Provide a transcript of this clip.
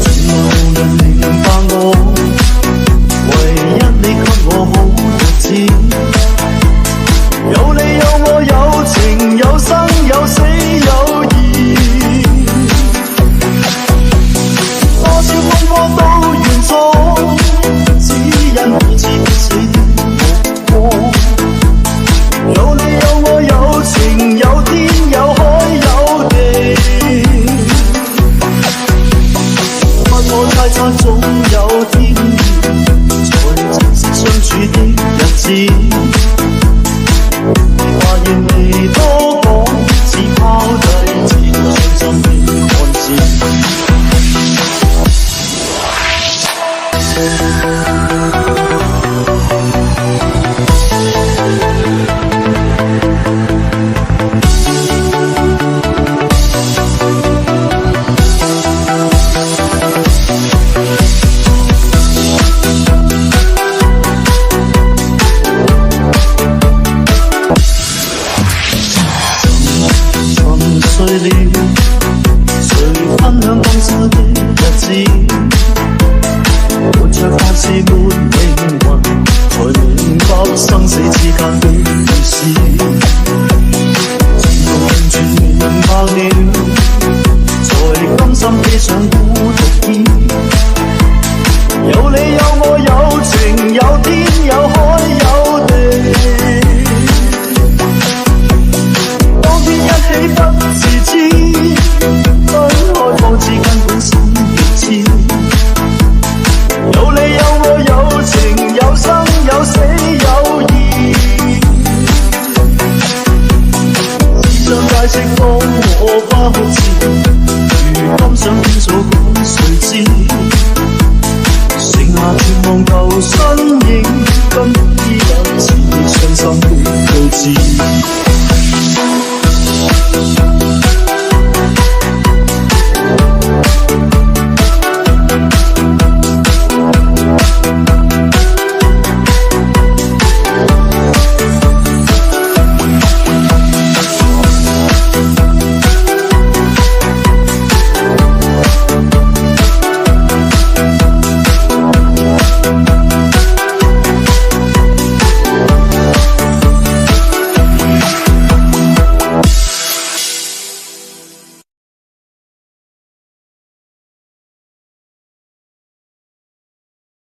從無人明白我，唯一你給我好日子。有你有我有情有生有死有義，多少風波都願闖，只因彼此不死的目光。有你有我有情有天有海有地，不我猜測總有天才珍惜相處的日子。話言未多講，只拋低自傷心的漢子。誰分享當初的日子？活着看似沒靈魂，才明白生死之間的意思。直到完全明白了，才甘心披上